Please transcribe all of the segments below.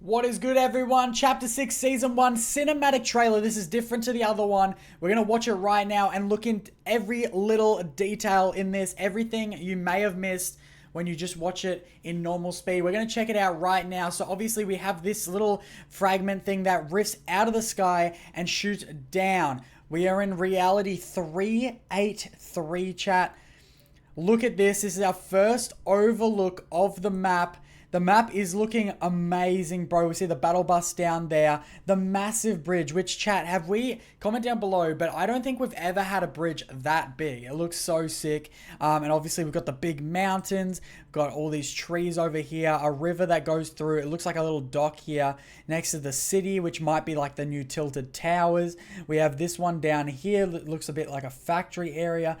What is good, everyone? Chapter 6, Season 1 cinematic trailer. This is different to the other one. We're going to watch it right now and look into every little detail in this. Everything you may have missed when you just watch it in normal speed. We're going to check it out right now. So obviously we have this little fragment thing that riffs out of the sky and shoots down. We are in reality 383, chat. Look at this. This is our first overlook of the map. The map is looking amazing, bro. We see the battle bus down there. The massive bridge, which, chat, have we? Comment down below, but I don't think we've ever had a bridge that big. It looks so sick. And obviously, we've got the big mountains. Got all these trees over here. A river that goes through. It looks like a little dock here next to the city, which might be like the new tilted towers. We have this one down here. It looks a bit like a factory area.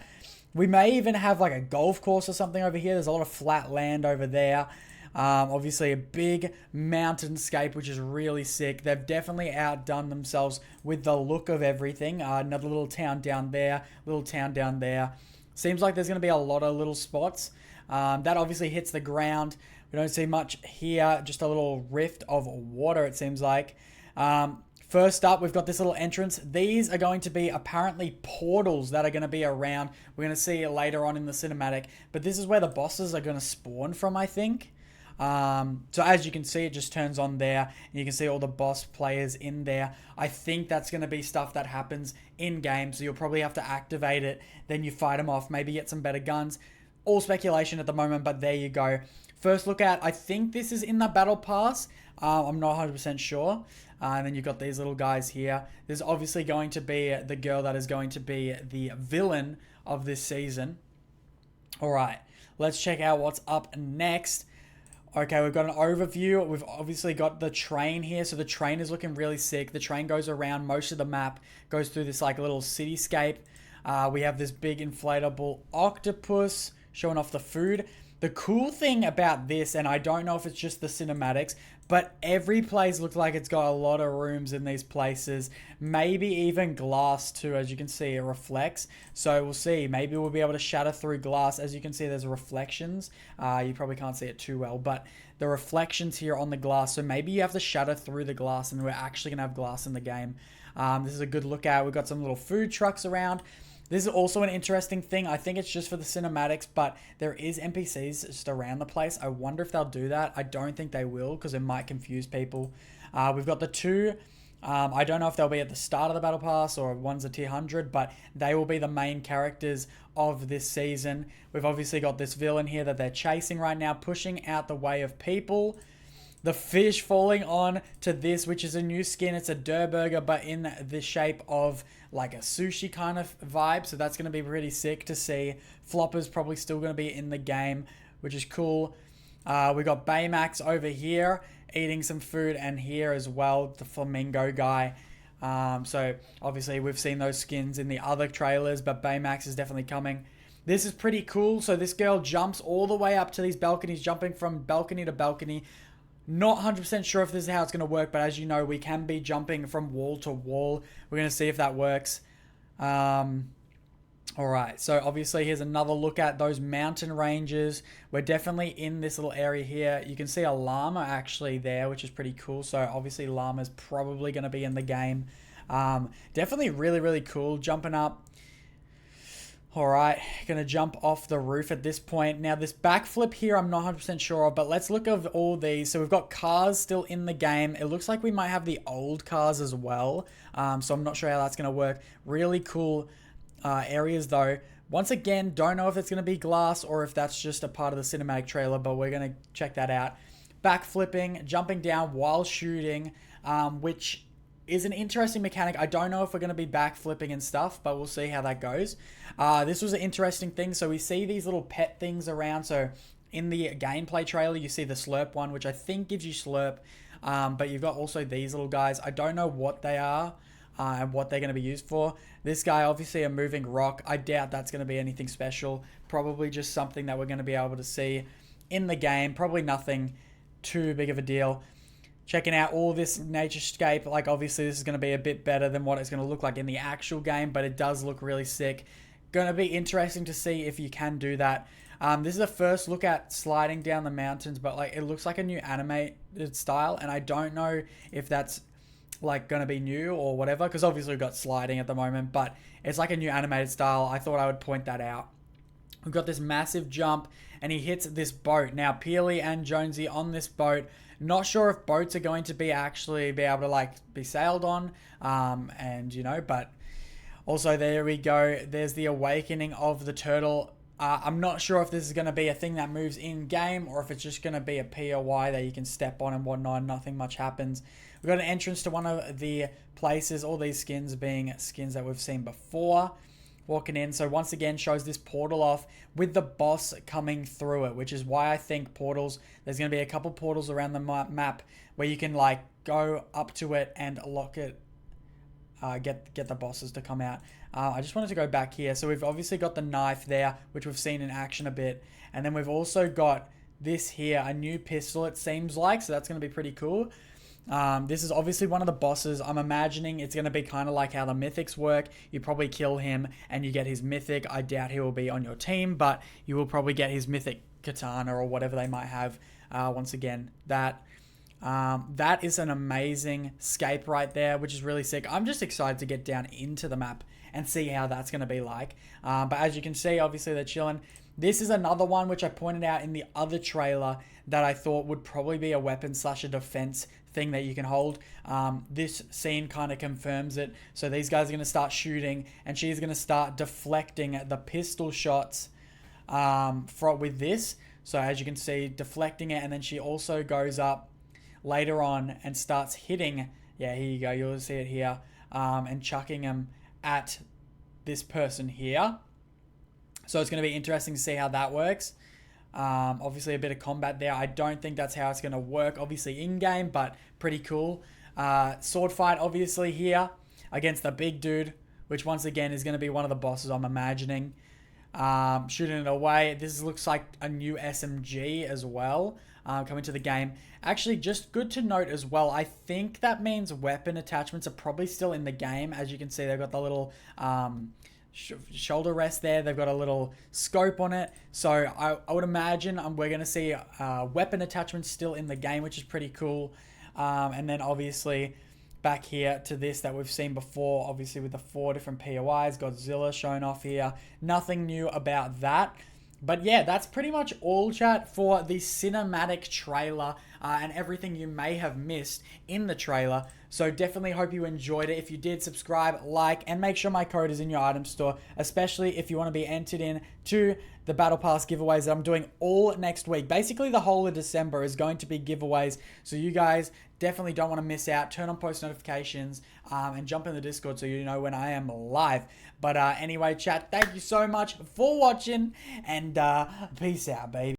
We may even have like a golf course or something over here. There's a lot of flat land over there. Obviously a big mountainscape, which is really sick. They've definitely outdone themselves with the look of everything. Another little town down there, little town down there. Seems like there's going to be a lot of little spots. That obviously hits the ground. We don't see much here, just a little rift of water, it seems like. First up, we've got this little entrance. These are going to be apparently portals that are going to be around. We're going to see it later on in the cinematic. But this is where the bosses are going to spawn from, I think. So as you can see, it just turns on there. And you can see all the boss players in there. I think that's going to be stuff that happens in-game. So you'll probably have to activate it. Then you fight them off. Maybe get some better guns. All speculation at the moment, but there you go. First look at, I think this is in the battle pass. I'm not 100% sure. And then you've got these little guys here. There's obviously going to be the girl that is going to be the villain of this season. Alright, let's check out what's up next. Okay, we've got an overview. We've obviously got the train here. So the train is looking really sick. The train goes around most of the map. Goes through this like little cityscape. We have this big inflatable octopus showing off the food. The cool thing about this, and I don't know if it's just the cinematics, but every place looks like it's got a lot of rooms in these places. Maybe even glass too, as you can see, it reflects. So we'll see. Maybe we'll be able to shatter through glass. As you can see, there's reflections. You probably can't see it too well, but the reflections here on the glass. So maybe you have to shatter through the glass, and we're actually going to have glass in the game. This is a good look at. We've got some little food trucks around. This is also an interesting thing. I think it's just for the cinematics, but there is NPCs just around the place. I wonder if they'll do that. I don't think they will because it might confuse people. We've got the two. I don't know if they'll be at the start of the Battle Pass or one's a tier 100, but they will be the main characters of this season. We've obviously got this villain here that they're chasing right now, pushing out the way of people. The fish falling on to this, which is a new skin. It's a Durr Burger, but in the shape of like a sushi kind of vibe. So that's going to be pretty sick to see. Flopper's probably still going to be in the game, which is cool. We got Baymax over here eating some food, and here as well, the flamingo guy. So obviously we've seen those skins in the other trailers, but Baymax is definitely coming. This is pretty cool. So this girl jumps all the way up to these balconies, jumping from balcony to balcony. Not 100% sure if this is how it's going to work, but as you know, we can be jumping from wall to wall. We're going to see if that works. Alright, so obviously here's another look at those mountain ranges. We're definitely in this little area here. You can see a llama actually there, which is pretty cool. So obviously llama's probably going to be in the game. Definitely really, really cool. Jumping up. Alright, gonna jump off the roof at this point. Now this backflip here I'm not 100% sure of, but let's look at all these. So we've got cars still in the game. It looks like we might have the old cars as well. So I'm not sure how that's gonna work. Really cool areas though. Once again, don't know if it's gonna be glass or if that's just a part of the cinematic trailer, but we're gonna check that out. Backflipping, jumping down while shooting, which is an interesting mechanic. I don't know if we're going to be backflipping and stuff, but we'll see how that goes. This was an interesting thing. So we see these little pet things around. So in the gameplay trailer, you see the slurp one, which I think gives you slurp. But you've got also these little guys. I don't know what they are and what they're going to be used for. This guy, obviously a moving rock. I doubt that's going to be anything special. Probably just something that we're going to be able to see in the game. Probably nothing too big of a deal. Checking out all this naturescape, like obviously this is going to be a bit better than what it's going to look like in the actual game, but it does look really sick. Going to be interesting to see if you can do that. This is a first look at sliding down the mountains, but like it looks like a new animated style, and I don't know if that's like gonna be new or whatever, because obviously we've got sliding at the moment, but it's like a new animated style. I thought I would point that out. We've got this massive jump, and he hits this boat. Now, Peely and Jonesy on this boat. Not sure if boats are going to be actually be able to like be sailed on, and you know, but also there we go. There's the awakening of the turtle. I'm not sure if this is going to be a thing that moves in game or if it's just going to be a POI that you can step on and whatnot. Nothing much happens. We've got an entrance to one of the places. All these skins being skins that we've seen before. Walking in, so once again shows this portal off with the boss coming through it, which is why I think portals, there's going to be a couple portals around the map where you can like go up to it and lock it, get the bosses to come out. I just wanted to go back here. So we've obviously got the knife there, which we've seen in action a bit, and then we've also got this here, a new pistol it seems like, so that's going to be pretty cool. This is obviously one of the bosses. I'm imagining it's going to be kind of like how the mythics work. You probably kill him and you get his mythic. I doubt he will be on your team, but you will probably get his mythic katana or whatever they might have. Once again, that is an amazing scape right there, which is really sick. I'm just excited to get down into the map and see how that's going to be like. But as you can see, obviously they're chilling. This is another one which I pointed out in the other trailer that I thought would probably be a weapon / a defense thing that you can hold. This scene kind of confirms it. So these guys are going to start shooting, and she's going to start deflecting the pistol shots with this. So as you can see, deflecting it, and then she also goes up later on and starts hitting. Yeah, here you go. You'll see it here. And chucking them at this person here. So it's going to be interesting to see how that works. Obviously a bit of combat there. I don't think that's how it's going to work, obviously in-game, but pretty cool. Sword fight, obviously, here against the big dude, which once again is going to be one of the bosses, I'm imagining. Shooting it away. This looks like a new SMG as well, coming to the game. Actually, just good to note as well, I think that means weapon attachments are probably still in the game. As you can see, they've got the little shoulder rest there. They've got a little scope on it. So I would imagine we're going to see weapon attachments still in the game, which is pretty cool. And then obviously back here to this that we've seen before, obviously with the 4 different POIs, Godzilla shown off here. Nothing new about that. But yeah, that's pretty much all, chat, for the cinematic trailer and everything you may have missed in the trailer. So definitely hope you enjoyed it. If you did, subscribe, like, and make sure my code is in your item store, especially if you want to be entered in to the Battle Pass giveaways that I'm doing all next week. Basically, the whole of December is going to be giveaways, so you guys definitely don't want to miss out. Turn on post notifications and jump in the Discord so you know when I am live. But anyway, chat, thank you so much for watching, and peace out, baby.